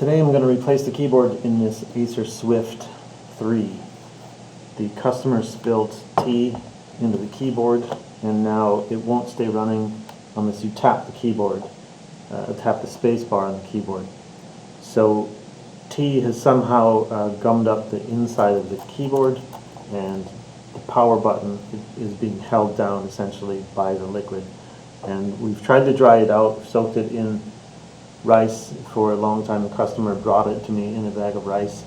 Today I'm going to replace the keyboard in this Acer Swift 3. The customer spilled tea into the keyboard and now it won't stay running unless you tap the keyboard, tap the space bar on the keyboard. So tea has somehow gummed up the inside of the keyboard and the power button is being held down essentially by the liquid. And we've tried to dry it out, soaked it in rice for a long time. The customer brought it to me in a bag of rice,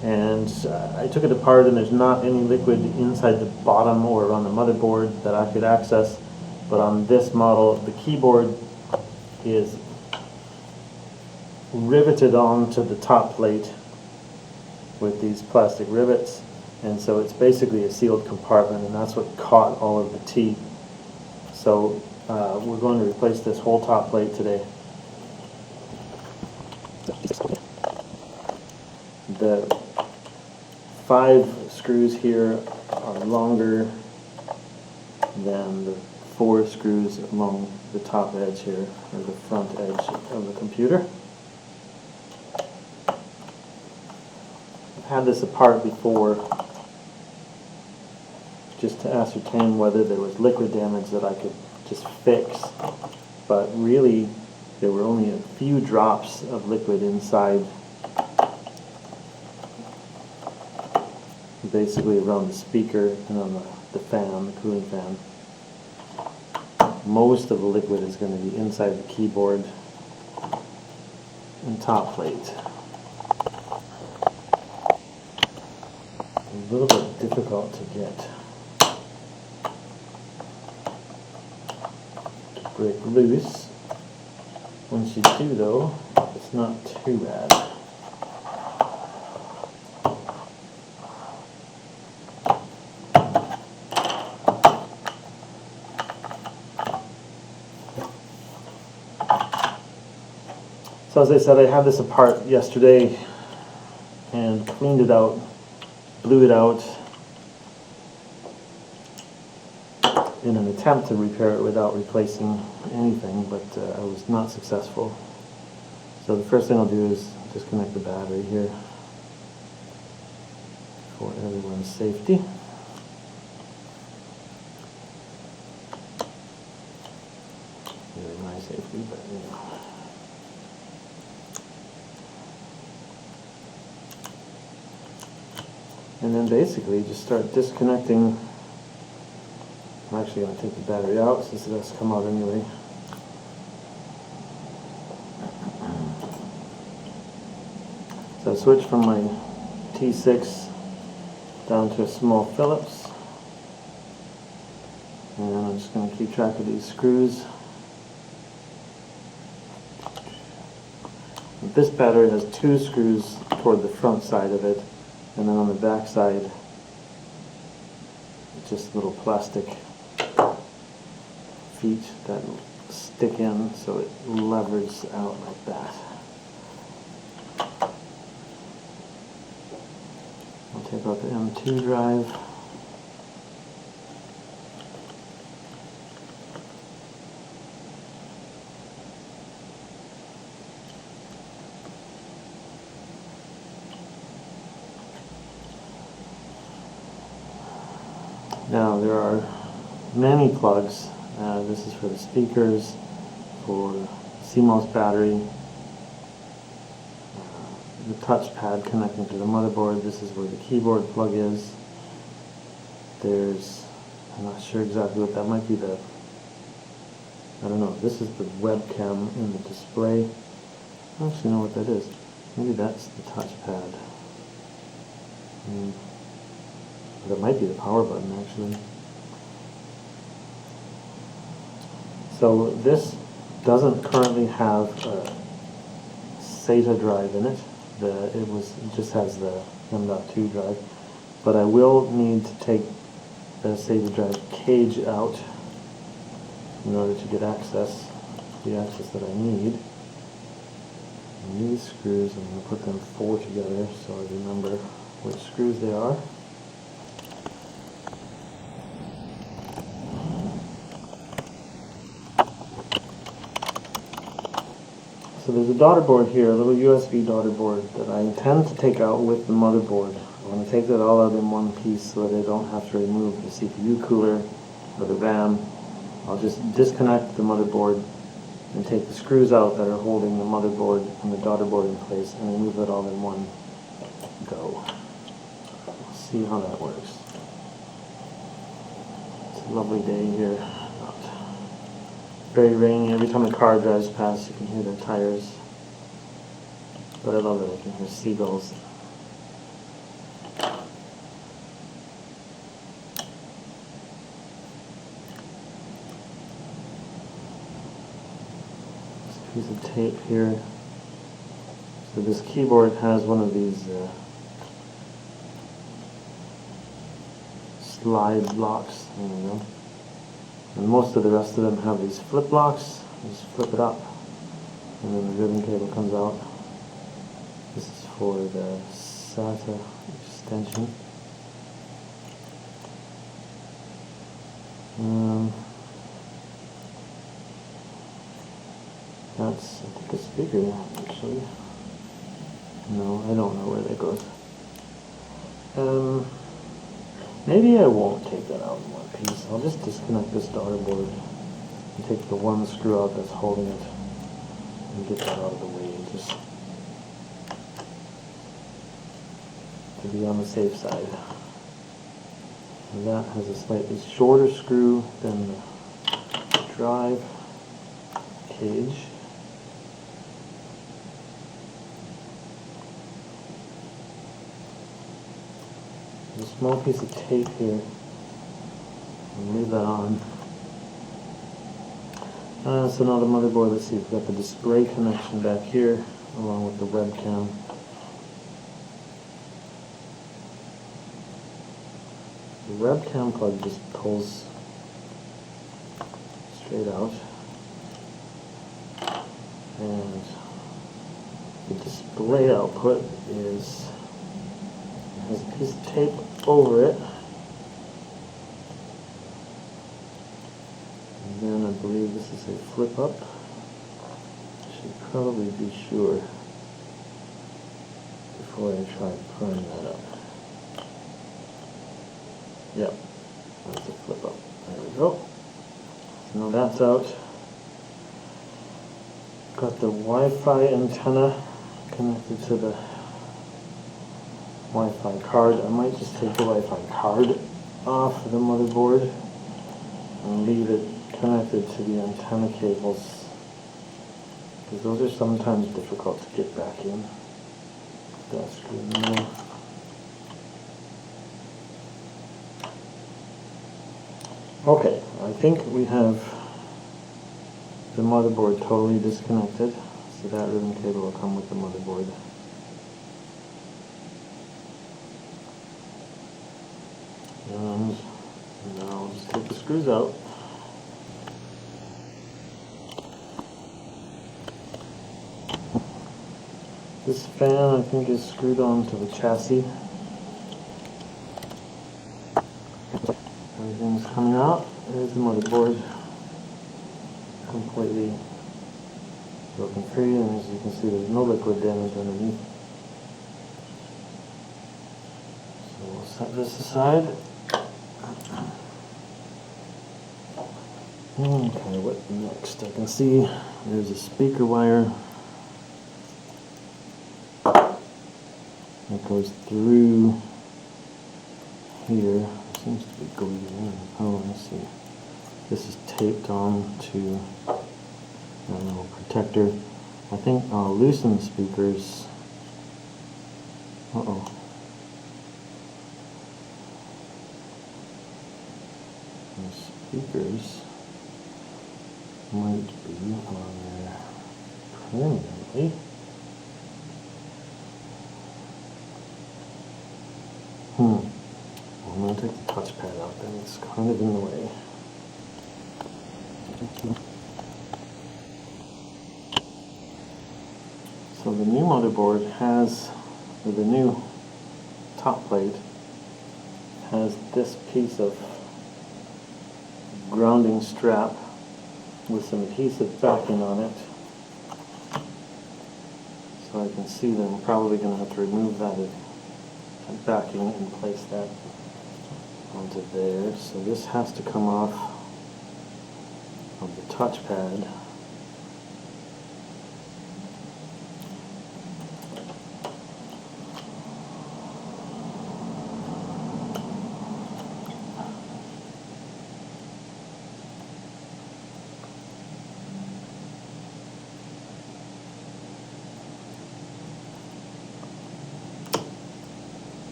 and I took it apart and there's not any liquid inside the bottom or on the motherboard that I could access, but on this model the keyboard is riveted onto the top plate with these plastic rivets, and so it's basically a sealed compartment, and that's what caught all of the tea. So we're going to replace this whole top plate today. The 5 screws here are longer than the 4 screws along the top edge here, or the front edge of the computer. I've had this apart before just to ascertain whether there was liquid damage that I could just fix, but really there were only a few drops of liquid inside, basically around the speaker and on the fan, the cooling fan. Most of the liquid is going to be inside the keyboard and top plate. A little bit difficult to get to break loose. Once you do though, it's not too bad. So as I said, I had this apart yesterday and cleaned it out, blew it out in an attempt to repair it without replacing anything, but I was not successful. So the first thing I'll do is disconnect the battery here for everyone's safety. Really my safety, but you know. And then basically just start disconnecting. I'm actually going to take the battery out since it has to come out anyway. So I switched from my T6 down to a small Phillips. And I'm just going to keep track of these screws. This battery has 2 screws toward the front side of it, and then on the back side just little plastic feet that stick in so it levers out like that. I'll take out the M2 drive. Now there are many plugs. This is for the speakers, for CMOS battery, the touchpad connecting to the motherboard. This is where the keyboard plug is. There's, I'm not sure exactly what that might be, I don't know, this is the webcam in the display. I don't actually know what that is. Maybe that's the touchpad. That might be the power button actually. So this doesn't currently have a SATA drive in it. It just has the M.2 drive. But I will need to take the SATA drive cage out in order to get access, the access that I need. And these screws, I'm going to put them 4 together so I remember which screws they are. So there's a daughter board here, a little USB daughter board that I intend to take out with the motherboard. I'm going to take that all out in one piece so that I don't have to remove the CPU cooler or the RAM. I'll just disconnect the motherboard and take the screws out that are holding the motherboard and the daughter board in place and remove it all in one go. Let's see how that works. It's a lovely day here. Very rainy. Every time a car drives past, you can hear their tires. But I love it. I can hear seagulls. There's a piece of tape here. So this keyboard has one of these slide blocks. There we go. And most of the rest of them have these flip blocks. You just flip it up, and then the ribbon cable comes out. This is for the SATA extension. That's, I think, a speaker, actually. No, I don't know where that goes. Maybe I won't take that out in one piece. I'll just disconnect this daughter board and take the one screw out that's holding it and get that out of the way, just to be on the safe side. And that has a slightly shorter screw than the drive cage. There's a small piece of tape here. I'll leave that on. So now the motherboard, let's see, we've got the display connection back here along with the webcam. The webcam plug just pulls straight out. And the display output has a piece of tape over it. And then I believe this is a flip up. I should probably be sure before I try pulling that up. Yep, that's a flip up. There we go. So now that's out. Got the Wi-Fi antenna connected to the Wi-Fi card. I might just take the Wi-Fi card off the motherboard and leave it connected to the antenna cables, because those are sometimes difficult to get back in. That screw in there. Okay, I think we have the motherboard totally disconnected, so that ribbon cable will come with the motherboard. And now I'll just take the screws out. This fan, I think, is screwed onto the chassis. Everything's coming out. There's the motherboard, completely broken free, and as you can see, there's no liquid damage underneath. So we'll set this aside. Okay, what next? I can see there's a speaker wire that goes through here. It seems to be glued in. Oh, let's see. This is taped on to a little protector. I think I'll loosen the speakers. Uh-oh. The speakers might be on there permanently. Well, I'm going to take the touchpad out, then it's kind of in the way. So the new motherboard has, or the new top plate has this piece of grounding strap with some adhesive backing on it. So I can see that I'm probably going to have to remove that backing and place that onto there. So this has to come off of the touchpad.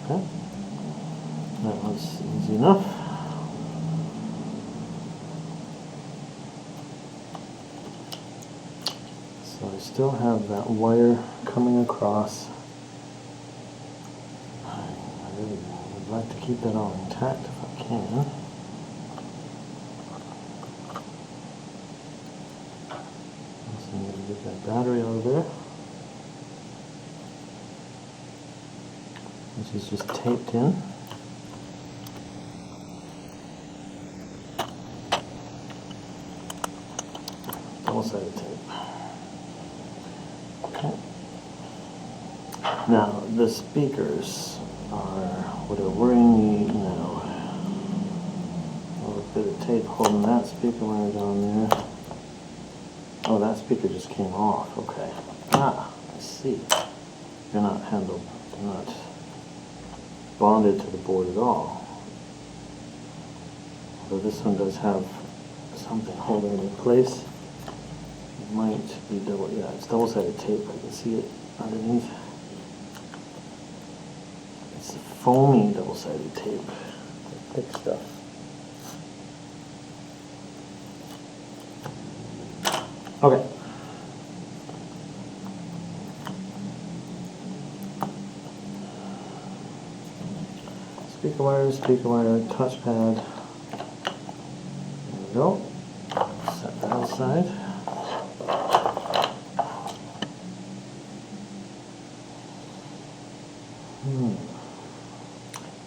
Okay, that was easy enough. So I still have that wire coming across. I really would like to keep that all intact if I can. Also need to get that battery out of there, which is just taped in. Double-sided tape. Okay. Now the speakers are what are worrying me now. A little bit of tape holding that speaker wire down there. Oh, that speaker just came off. Okay. Ah, I see. They're not handled. They're not bonded to the board at all. Although this one does have something holding it in place. It might be it's double-sided tape. I can see it underneath. It's foamy double-sided tape. Thick stuff. Okay. Speaker wire, touchpad. There we go. Set that aside.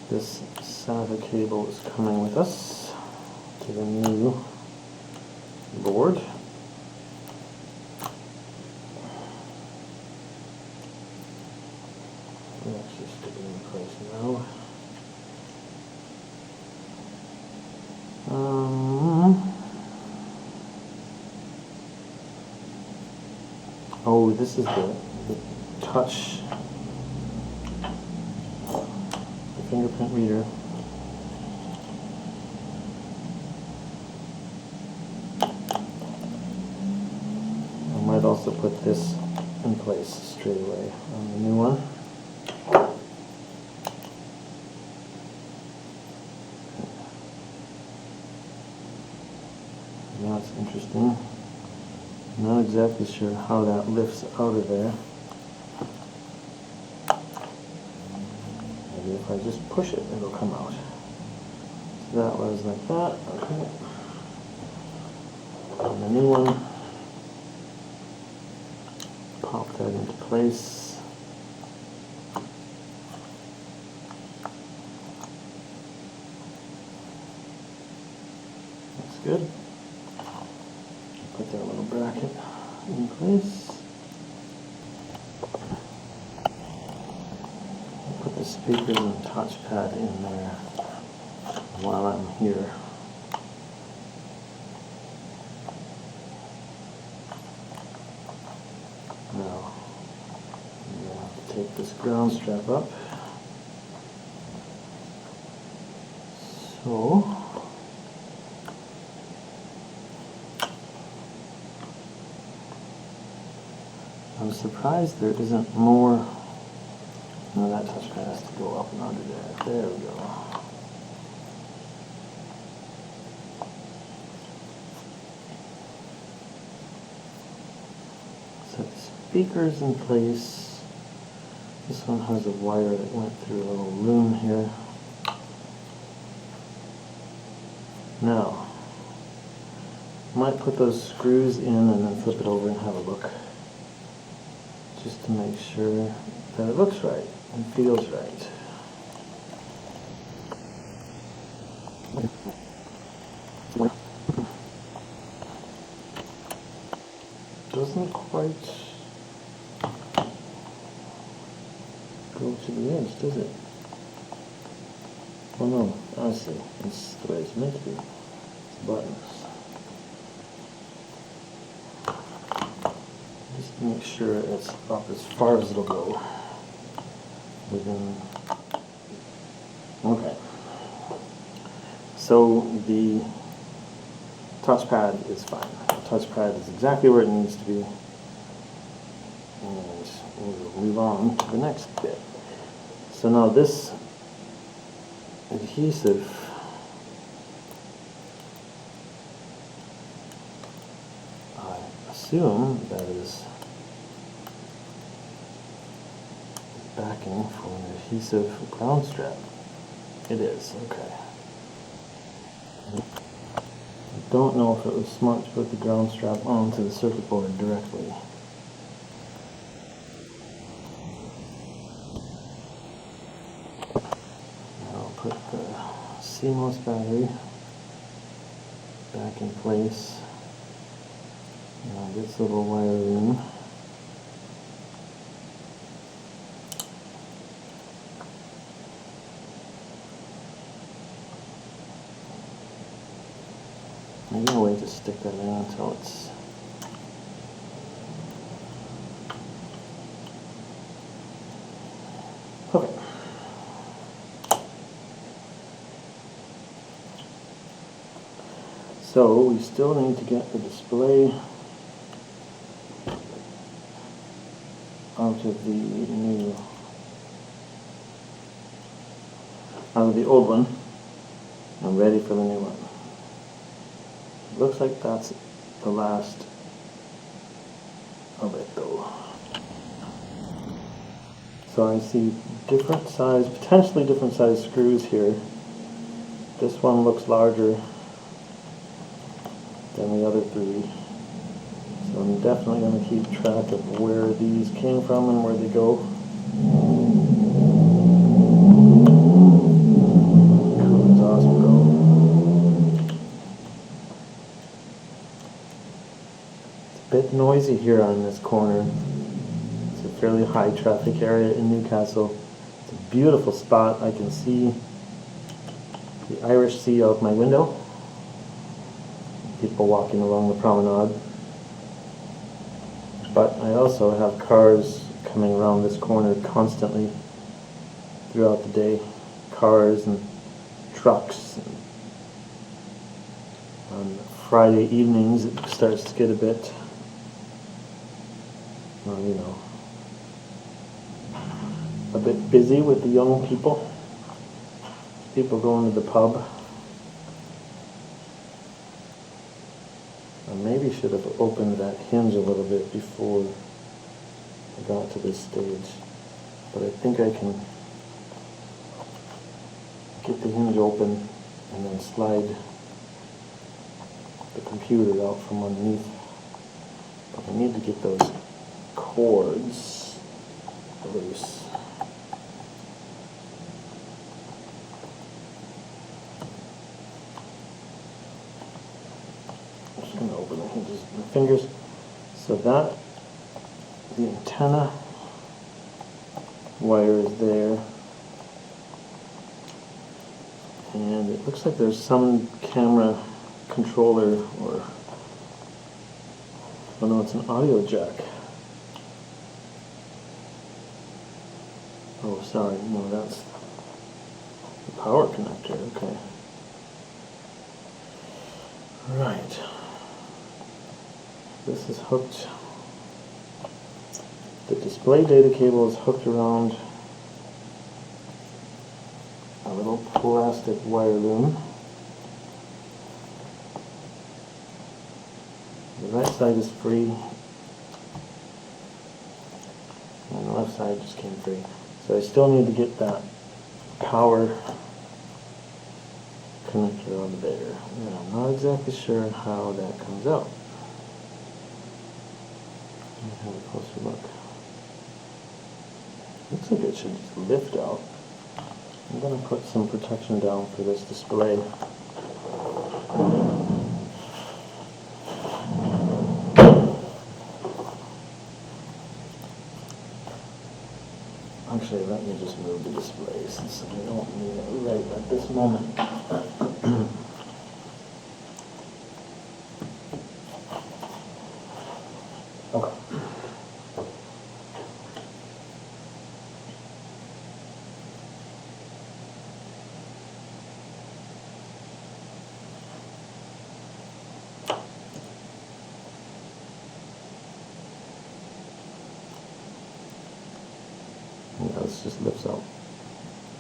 This SATA cable is coming with us to the new board. Let's just stick it in place now. Oh, this is the touch, the fingerprint reader. I might also put this in place straight away on the new one. That's interesting. I'm not exactly sure how that lifts out of there. Maybe if I just push it, it'll come out. So that was like that. Okay. And the new one, pop that into place. Looks good. Put that little bracket in place. Put the speakers and touchpad in there while I'm here. Now, I'm going to have to take this ground strap up. So, I'm surprised there isn't more. No, that touchpad has to go up and under there. There we go. Set the speakers in place. This one has a wire that went through a little room here. Now, I might put those screws in and then flip it over and have a look, just to make sure that it looks right and feels right. Doesn't quite to the edge, does it? Oh no, I see. It's the way it's meant to be. It's buttons. Just make sure it's up as far as it'll go. Within. Okay. So the touchpad is fine. The touchpad is exactly where it needs to be. And we'll move on to the next bit. So now this adhesive I assume that is backing for an adhesive ground strap. It is, okay. I don't know if it was smart to put the ground strap onto the circuit board directly. I'll put the CMOS battery back in place. Now this little wire loom. I'm going to wait to stick that in until it's okay. So we still need to get the display out of the old one and ready for the new one. Looks like that's the last of it though. So I see different size, potentially different size screws here. This one looks larger than the other three. So I'm definitely going to keep track of where these came from and where they go. Cool exhaust bro. It's a bit noisy here on this corner. It's a fairly high traffic area in Newcastle. It's a beautiful spot. I can see the Irish Sea out my window. People walking along the promenade. But I also have cars coming around this corner constantly throughout the day. Cars and trucks. And on Friday evenings it starts to get a bit, well, you know, a bit busy with the young people. People going to the pub. I maybe should have opened that hinge a little bit before I got to this stage, but I think I can get the hinge open and then slide the computer out from underneath. But I need to get those cords loose. I'm going to open the hinges with my fingers. So that, the antenna wire is there. And it looks like there's some camera controller, or, oh no, it's an audio jack. Oh, sorry, no, that's the power connector, okay. Right. This is hooked. The display data cable is hooked around a little plastic wire loom. The right side is free, and the left side just came free. So I still need to get that power connector on there. And I'm not exactly sure how that comes out. Let me have a closer look. Looks like it should just lift out. I'm going to put some protection down for this display. Actually, Actually, let me just move the display since we don't need it right at this moment. Okay. Yeah, this just lifts out.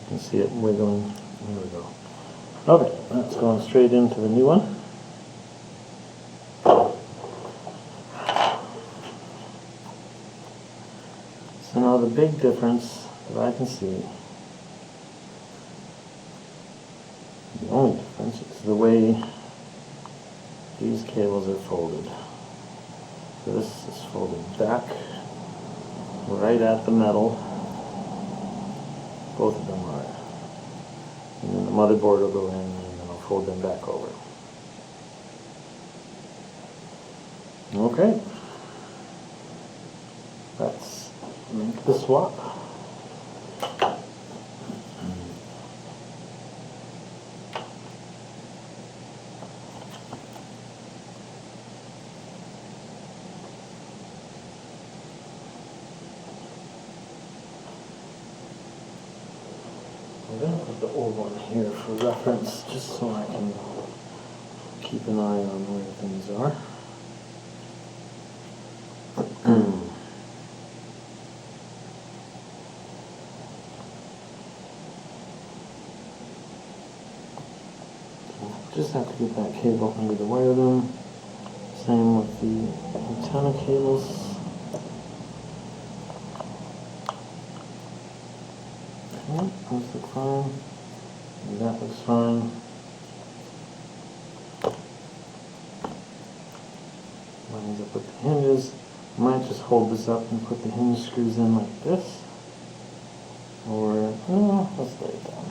You can see it wiggling. There we go. Okay, that's going straight into the new one. So now the big difference that I can see, the only difference is the way these cables are folded. So this is folded back right at the metal. Both of them are. And then the motherboard will go in and then I'll fold them back over. Okay. Let's make the swap. I'm going to put the old one here for reference, just so I can keep an eye on where things are. Just have to get that cable under the wire loom. Same with the antenna cables. Okay, those look fine. And that looks fine. Lines up with the hinges. I might just hold this up and put the hinge screws in like this. Or, no, let's lay it down.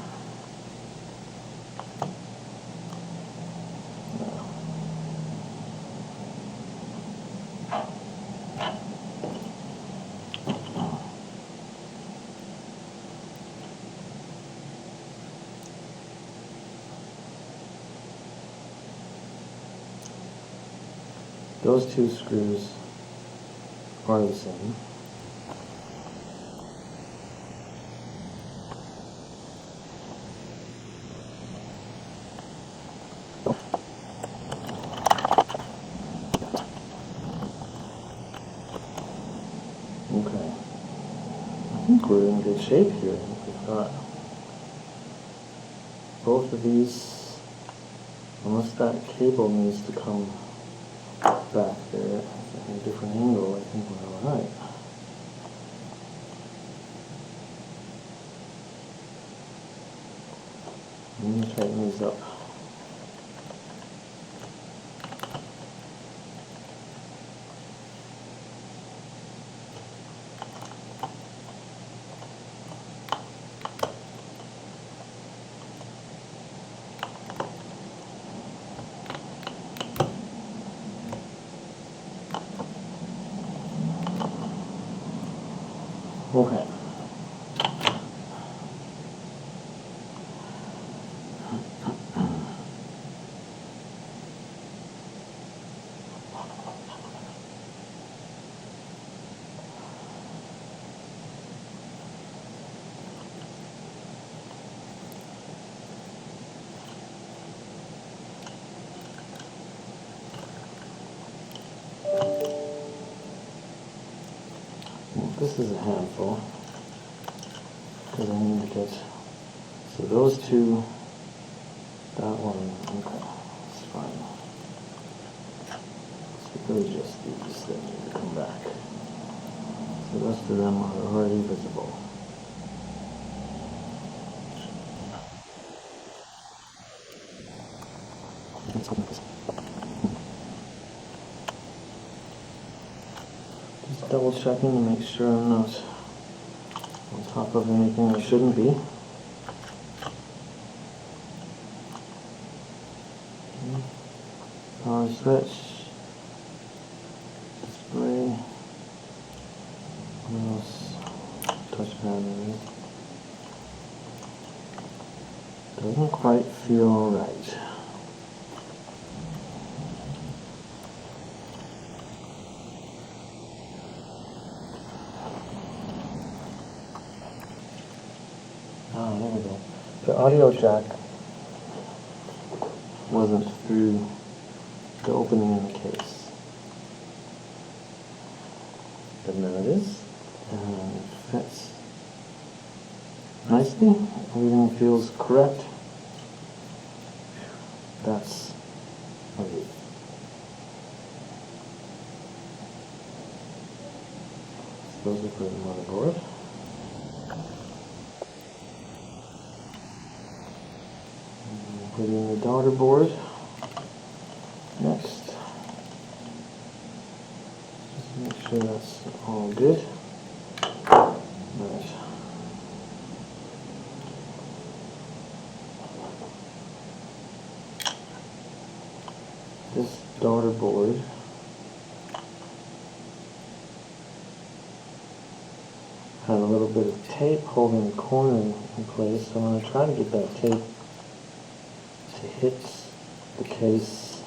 Those two screws are the same. Okay. I think we're in good shape here. We've got both of these, unless that cable needs to come back there at a different angle, I think we're alright. I'm going to tighten these up. Okay. This is a handful, because I need to get, so those two, that one, okay, it's fine. So really just these that need to come back. The rest of them are already visible. Just double checking to make sure I'm not on top of anything I shouldn't be. Power switch, display, mouse, touchpad. Doesn't quite feel right. Ah, there we go. The audio jack wasn't through the opening in the case. But now it is, and it fits nicely. Everything feels correct. That's okay. Those are for the motherboard. Put in the daughter board next. Just make sure that's all good. Right. This daughter board had a little bit of tape holding the corner in place, so I'm going to try to get that tape to hit the case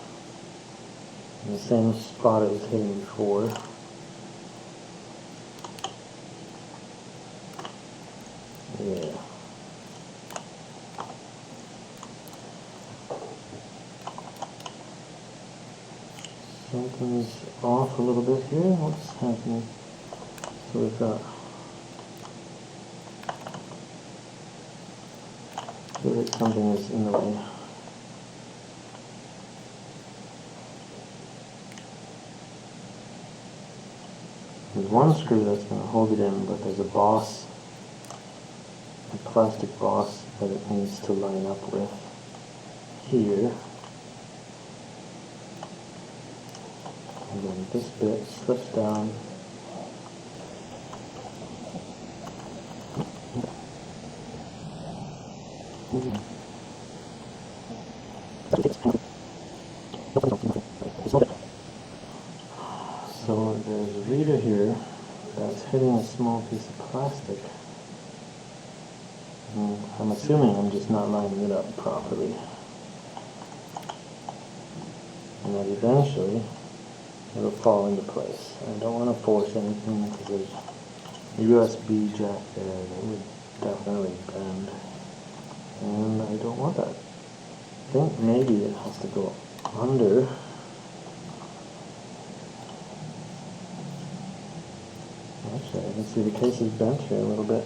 in the same spot it was hitting before. Yeah. Something's off a little bit here. What's happening? So we've got, I feel like something is in the way. There's one screw that's going to hold it in, but there's a boss, a plastic boss that it needs to line up with here. And then this bit slips down. So there's a reader here that's hitting a small piece of plastic. And I'm assuming I'm just not lining it up properly. And then eventually it'll fall into place. I don't want to force anything because there's a USB jack there that would definitely bend. And I don't want that. I think maybe it has to go under. Actually, I can see the case is bent here a little bit.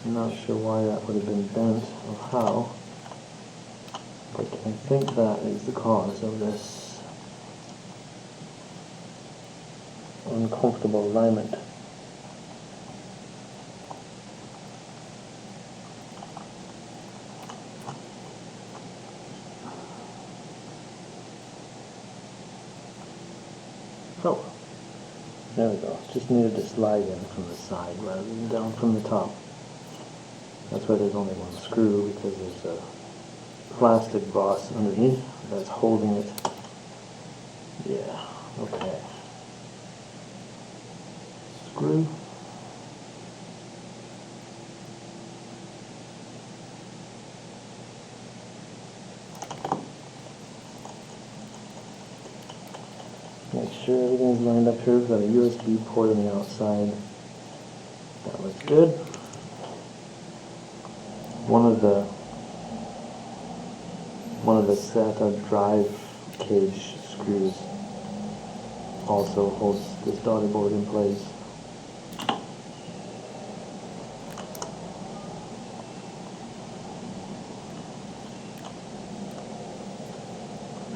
I'm not sure why that would have been bent or how, but I think that is the cause of this uncomfortable alignment. Oh, there we go. Just needed to slide in from the side rather than down from the top. That's why there's only one screw, because there's a plastic boss underneath that's holding it. Yeah, okay. Screw. Make sure everything's lined up here. We've got a USB port on the outside. That looks good. One of the SATA drive cage screws also holds this daughter board in place.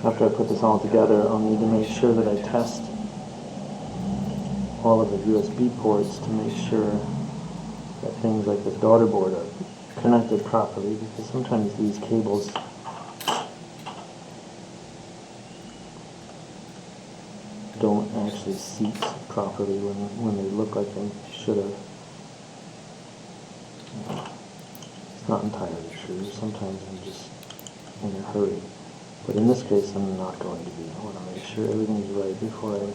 After I put this all together, I'll need to make sure that I test all of the USB ports to make sure that things like this daughter board are connected properly, because sometimes these cables don't actually seat properly when they look like they should have. It's not entirely true. Sometimes I'm just in a hurry. But in this case, I'm not going to be. I want to make sure everything's right before I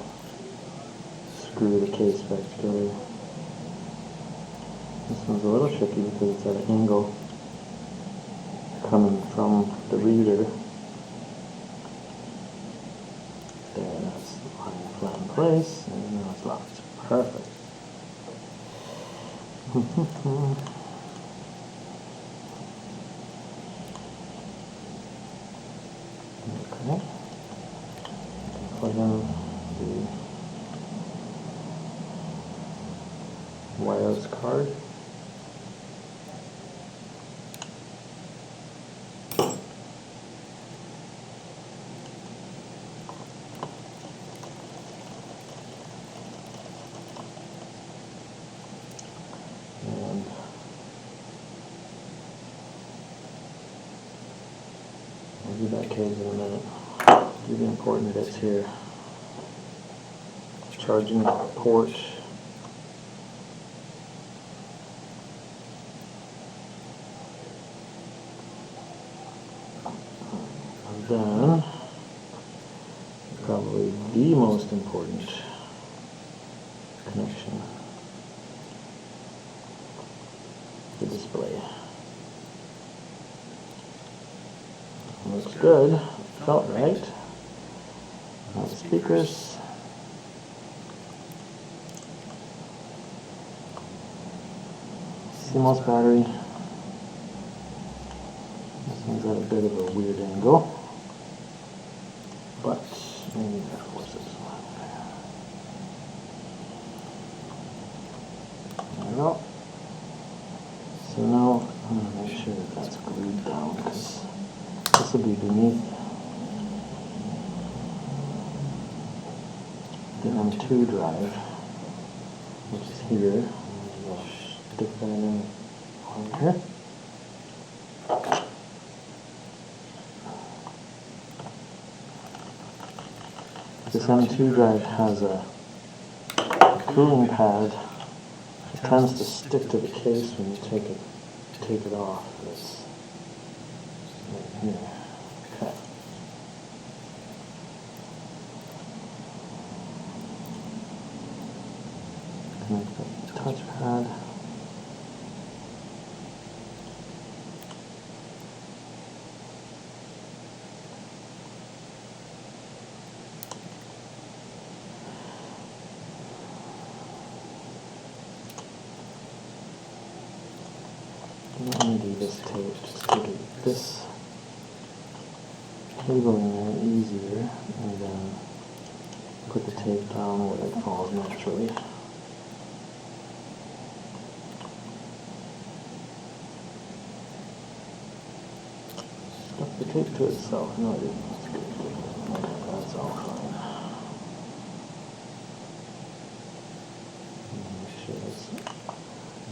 screw the case back together. This one's a little tricky because it's at an angle coming from the reader. There, that's lying flat in place, and now it's locked. Perfect. Okay. Plug in the wireless card. And I'll do that cage in a minute. Do the important bits here. Charging port. And then, probably the most important connection, the display. Looks good, felt right. Now the speakers. CMOS battery. This one's at a bit of a weird angle, but maybe that forces. There we go. So now I'm going to make sure that that's glued down, because this will be beneath the M2 drive, which is here. I'll stick that in on here. This M2 drive has a cooling pad. It tends to stick to the case when you take it off. It's right here. Okay. Connect the touchpad. I'm going to do this tape just to get this cable in there easier, and then put the tape down where it falls naturally. Stuck the tape to itself. No, I didn't. That's good. That's all fine. Make sure it's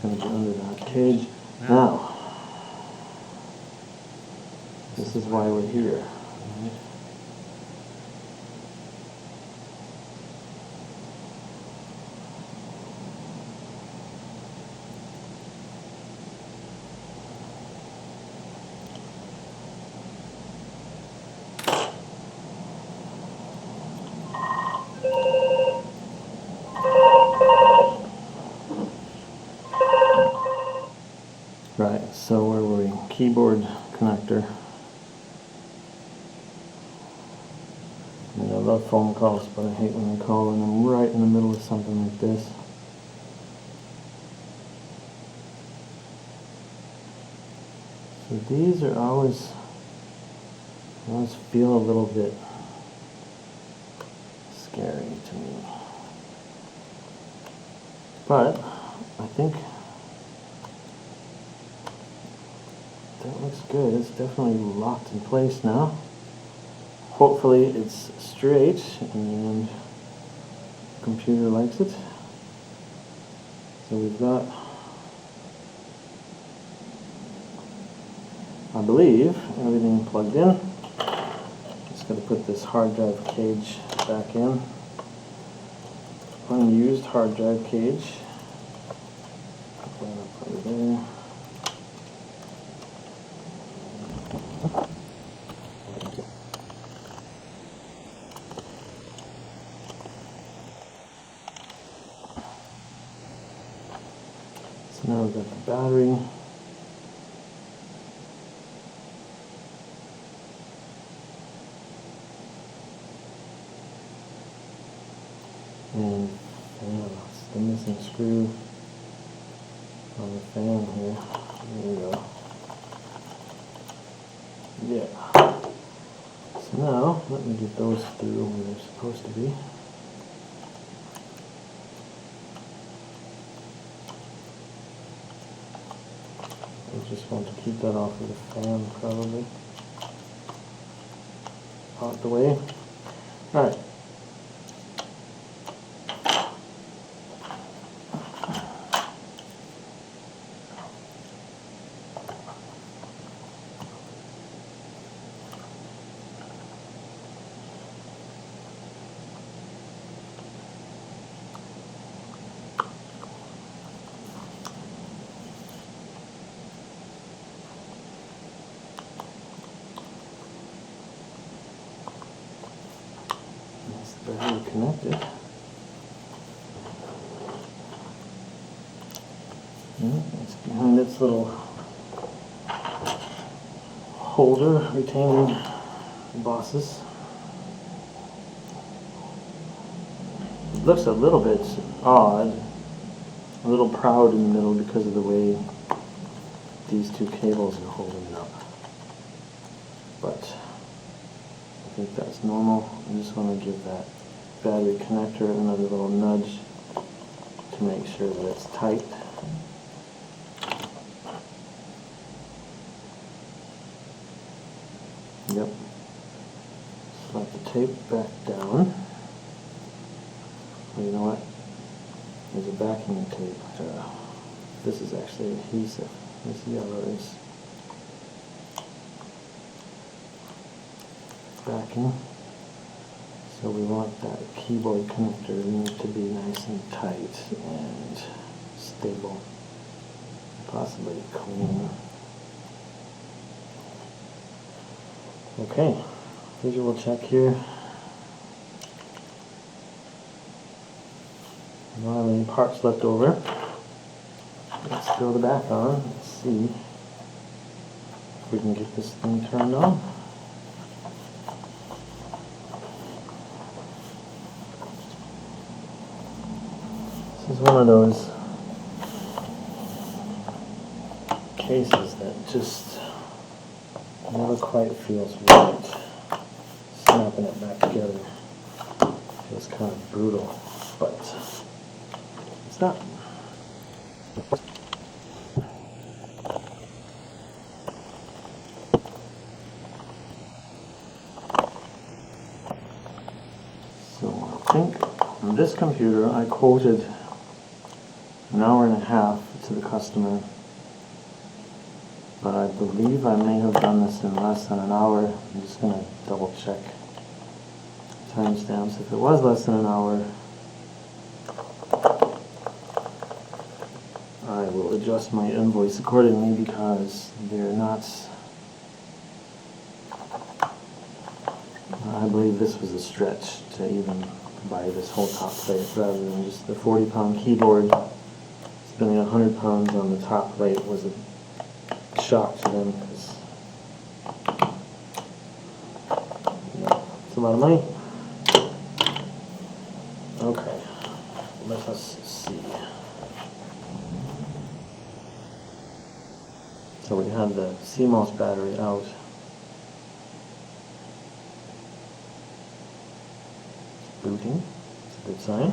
going to be under that cage. Now, this is why we're here. Right? Right, so where were we? Keyboard connector. I love phone calls, but I hate when I call and I'm right in the middle of something like this. So these are always feel a little bit scary to me. But I think that looks good. It's definitely locked in place now. Hopefully it's straight and the computer likes it. So we've got, I believe, everything plugged in. Just got to put this hard drive cage back in. Unused hard drive cage. Put that up right there. So now we've got the battery. And it's the missing screw on the fan here. There we go. Yeah. So now, let me get those through where they're supposed to be. I just want to keep that off of the fan, probably. Out the way. Alright. Battery connected. It's behind its little holder retaining bosses. It looks a little bit odd, a little proud in the middle because of the way these two cables are holding it up. But I think that's normal. I just want to give that battery connector another little nudge to make sure that it's tight. Yep. Slap the tape back down. Well, you know what? There's a backing tape. This is actually adhesive. This yellow is backing. So we want that keyboard connector to be nice and tight and stable, possibly clean. Okay, visual check here. I don't have any parts left over. Let's throw the back on. Let's see if we can get this thing turned on. This is one of those cases that just never quite feels right. Snapping it back together feels kind of brutal, but it's not. So I think on this computer I quoted an hour and a half to the customer, but I believe I may have done this in less than an hour. I'm just going to double check timestamps. If it was less than an hour, I will adjust my invoice accordingly because they're not. I believe this was a stretch to even buy this whole top plate rather than just the 40-pound keyboard. Spending 100 pounds on the top plate was a shock to them because it's a lot of money. Okay, let us see. So we have the CMOS battery out. It's booting. It's a good sign.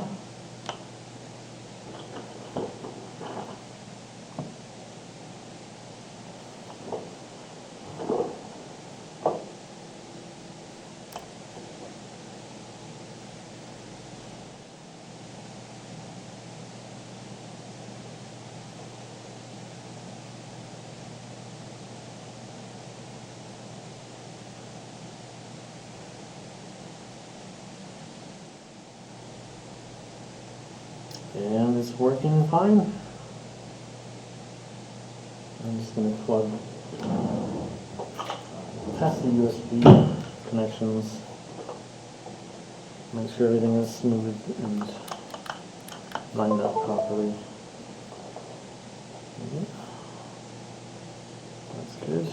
And it's working fine. I'm just going to plug, test the USB connections, make sure everything is smooth and lined up properly. That's good.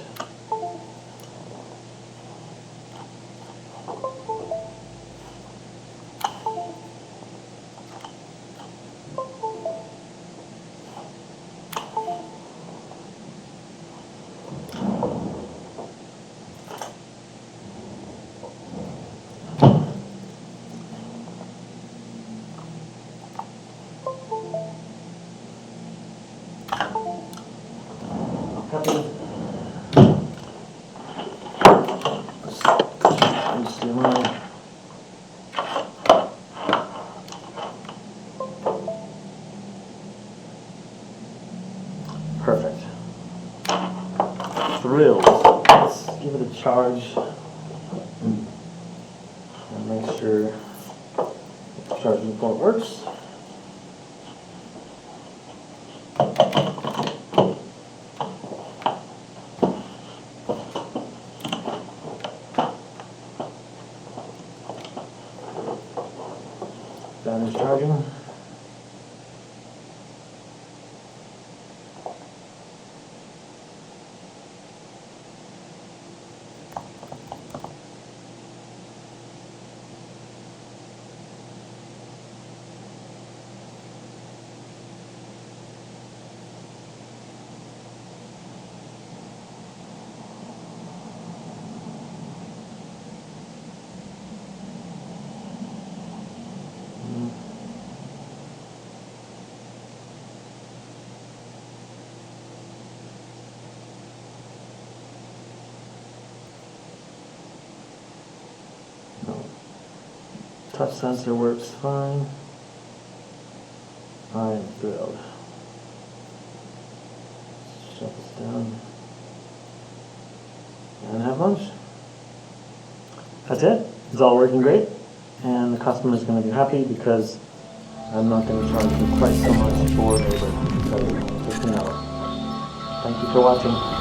Happy. Perfect. Thrilled. Let's give it a charge and make sure the charging port works. Battery's charging. Touch sensor works fine. I am thrilled. Shut this down and have lunch. That's it. It's all working great, and the customer is going to be happy because I'm not going to charge them quite so much for labor because it's an hour. Thank you for watching.